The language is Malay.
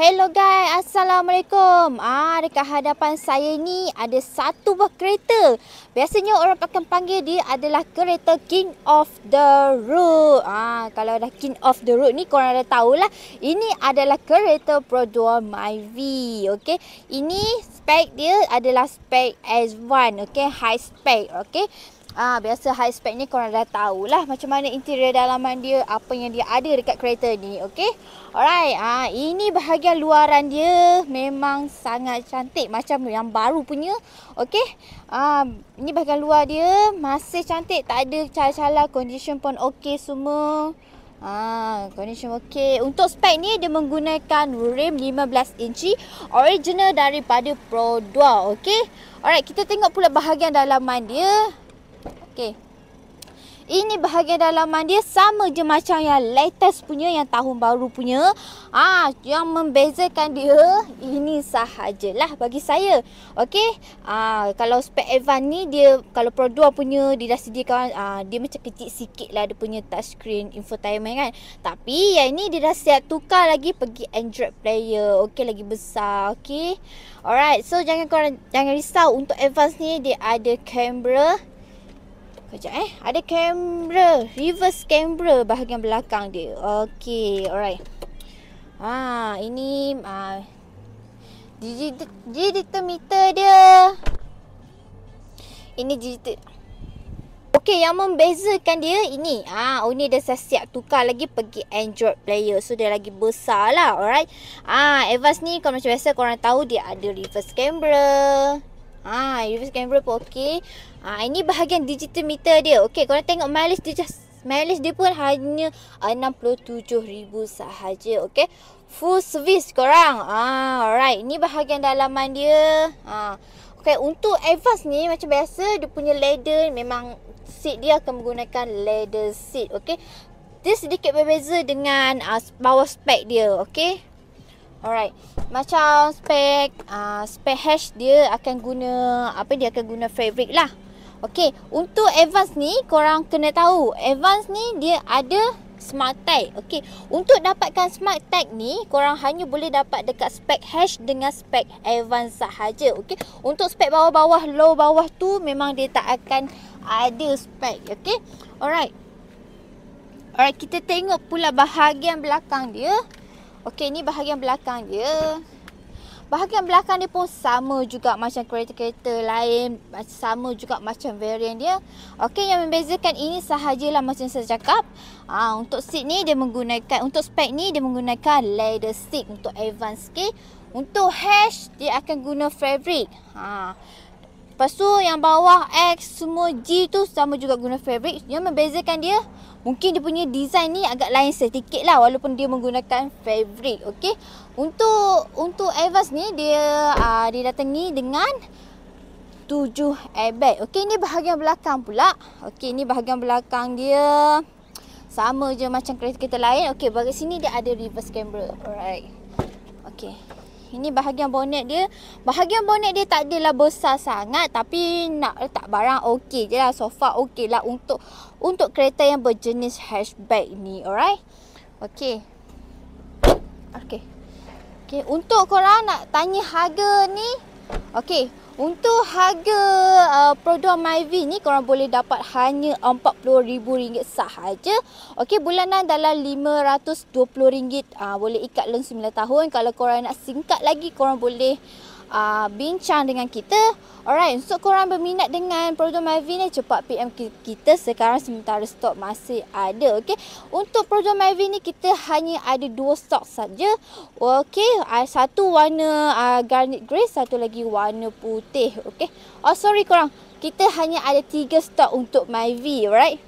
Hello guys, Assalamualaikum. Dekat hadapan saya ni ada satu buah kereta. Biasanya orang akan panggil dia adalah kereta King of the Road. Kalau dah King of the Road ni korang dah tahulah. Ini adalah kereta Pro 2 Myvi. Okey. Ini spek dia adalah spek S1, okey, high spec, okey. Biasa high spec ni korang dah tahulah macam mana interior dalaman dia, apa yang dia ada dekat kereta ni, okey. Alright, ini bahagian luaran dia memang sangat cantik macam yang baru punya, okey. Ini bahagian luar dia masih cantik, tak ada calar-calar, condition pun okey semua. Condition okey. Untuk spek ni dia menggunakan rim 15 inci original daripada Pro 2, okey. Alright, kita tengok pula bahagian dalaman dia. Okey. Ini bahagian dalaman dia sama je macam yang latest punya, yang tahun baru punya. Yang membezakan dia ini sahajalah bagi saya. Okey. Kalau spek Advance ni dia, kalau Pro 2 punya dia dah sediakan, dia macam kecil sikit lah dia punya touchscreen infotainment kan. Tapi yang ni dia dah siap tukar lagi pergi Android player. Okey, lagi besar. Okey. Alright, so jangan risau untuk Advance ni, dia ada kamera. Ada kamera, reverse camera bahagian belakang dia. Okey, alright. Ini digital meter dia. Ini digital. Okey, yang membezakan dia ini. Ini dah siap tukar lagi pergi Android player. So dia lagi besar lah, alright. Advance ni kalau macam biasa korang tahu dia ada reverse camera. Reverse camera pun okey. Ini bahagian digital meter dia. Okey, korang tengok mileage dia pun hanya 67,000 sahaja. Okey, full service korang. Alright, ini bahagian dalaman dia. Okey, untuk Advance ni macam biasa dia punya leather, memang seat dia akan menggunakan leather seat. Okey, dia sedikit berbeza dengan bawah spek dia. Okey. Alright, macam spek hash dia akan guna dia akan guna fabric lah. Okey, untuk Advance ni korang kena tahu, Advance ni dia ada smart tag. Okey, untuk dapatkan smart tag ni korang hanya boleh dapat dekat spek hash dengan spek Advance sahaja. Okey, untuk spek bawah-bawah, low bawah tu memang dia tak akan ada spek. Okey. Alright, kita tengok pula bahagian belakang dia. Okey, ni bahagian belakang dia. Bahagian belakang dia pun sama juga macam kereta-kereta lain, sama juga macam variant dia. Okey, yang membezakan ini sahajalah macam saya cakap. Untuk seat ni dia menggunakan, untuk spek ni dia menggunakan leather seat untuk Advance. Okey. Untuk hash dia akan guna fabric. Lepas tu yang bawah X semua G tu sama juga guna fabric. Yang membezakan dia mungkin dia punya design ni agak lain sedikit lah walaupun dia menggunakan fabric. Okey. Untuk Advance ni dia datangi dengan 7 airbag. Okey, ni bahagian belakang pula. Okey, ni bahagian belakang dia sama je macam kereta-kereta lain. Okey, bagi sini dia ada reverse camera. Alright. Okey. Ini bahagian bonnet dia. Bahagian bonnet dia tak adalah besar sangat, tapi nak letak barang okey je lah. Sofa okey lah untuk kereta yang berjenis hatchback ni. Alright. Okey. Untuk korang nak tanya harga ni. Okey, untuk harga Pro 2 Myvi ni korang boleh dapat hanya RM40,000 sahaja. Okey, bulanan dalam RM520. Boleh ikat loan 9 tahun. Kalau korang nak singkat lagi, korang boleh bincang dengan kita. Alright, untuk korang berminat dengan Pro 2 Myvi ni, cepat PM kita. Sekarang sementara stok masih ada. Okey, untuk Pro 2 Myvi ni kita hanya ada 2 stok saja. Okey, satu warna garnet grey, satu lagi warna putih. Okey. Sorry korang, kita hanya ada 3 stok untuk Myvi. Alright.